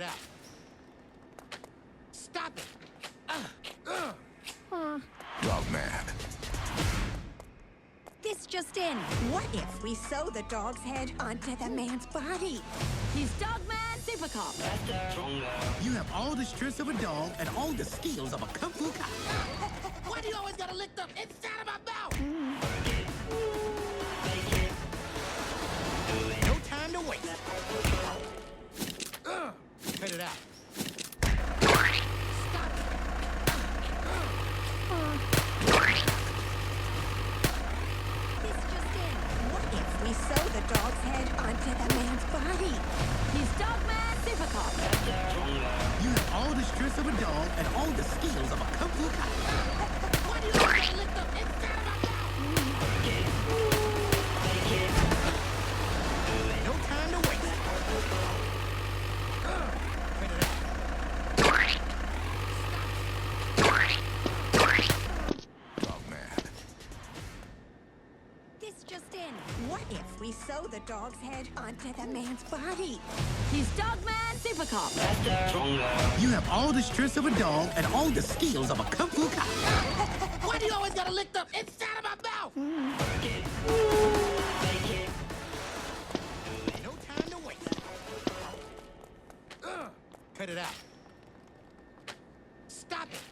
out. Stop it! Dogman. This just in. What if we sew the dog's head onto the man's body? He's Dogman Super Cop. You have all the strength of a dog and all the skills of a kung fu cop. Why do you always gotta lick the inside of my mouth? No time to waste. Cut it out. Stop it. This just in. What if we sew the dog's head onto the man's body? He's Dogman Super Cop. You have all the strength of a dog and all the skills of a kung fu cop. Why do you always gotta lick the inside of my mouth? No time to waste. Cut it out. Dogman. This just in. What if we sew the dog's head onto the man's body? He's Dogman Super Cop. You have all the strength of a dog and all the skills of a kung fu cop. Why do you always gotta lick the inside of my mouth? No time to waste. Cut it out. Stop it.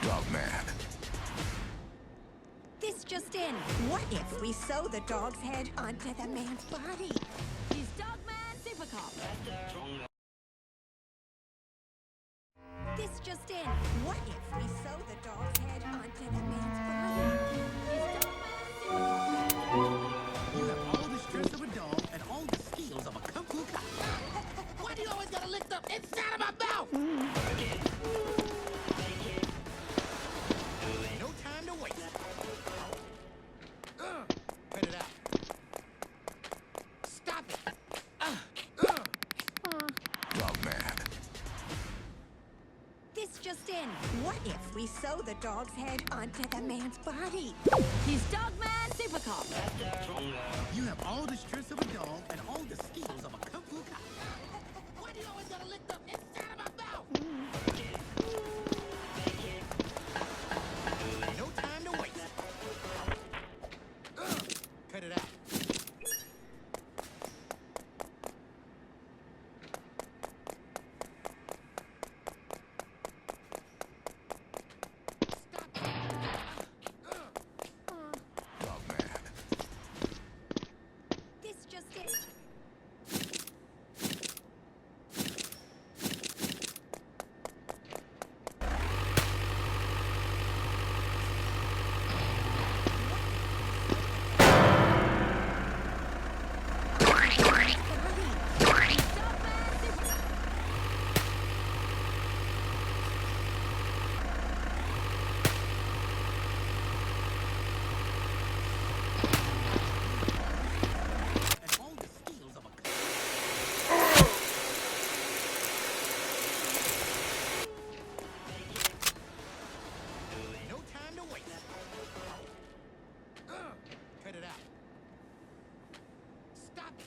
Dogman. This just in. What if we sew the dog's head onto the man's body? He's Dogman Super Cop. This just in. What if we sew the dog's head onto the man's body? He's Dogman Super Cop. You have all the strength of a dog and all the skills of a kung fu cop. Why do you always gotta lick the inside of my mouth? No time to waste. Cut it out. Stop it. Dogman. This just in. What if we sew the dog's head onto the man's body? He's Dogman Super Cop. You have all the strength of a dog and all the skills of a kung fu cop. Why do you always gotta lick the inside of my mouth? No time to waste. Cut it out. Dogman. This just in. And all the skills of a no time to waste. Cut it out. Stop it.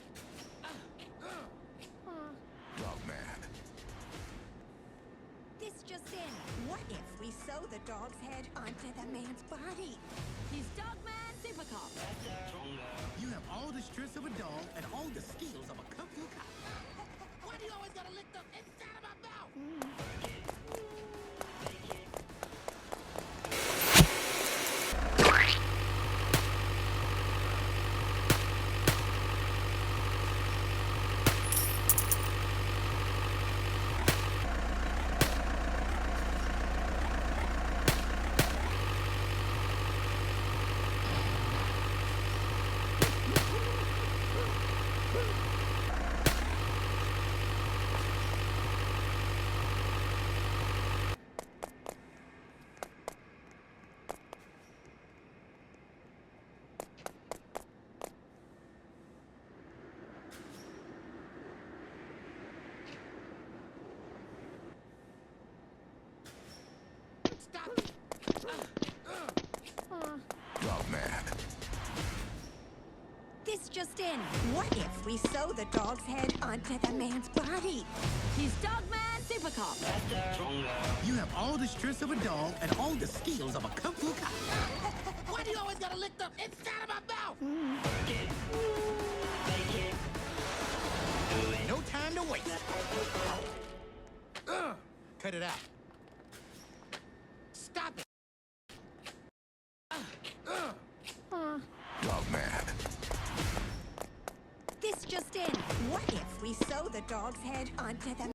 Dogman. This just in. What if we sew the dog's head onto the man's body? He's Dogman Super Cop. You have all the strength of a dog and all the skills of a kung fu cop. Why do you always gotta lick the inside of my mouth? just in. What if we sew the dog's head onto the man's body? He's Dogman Super Cop. You have all the strength of a dog and all the skills of a kung fu cop. Why do you always gotta lick the inside of my mouth? No time to waste. Cut it out. Stop it. Dogman. This just in. What if we sew the dog's head onto the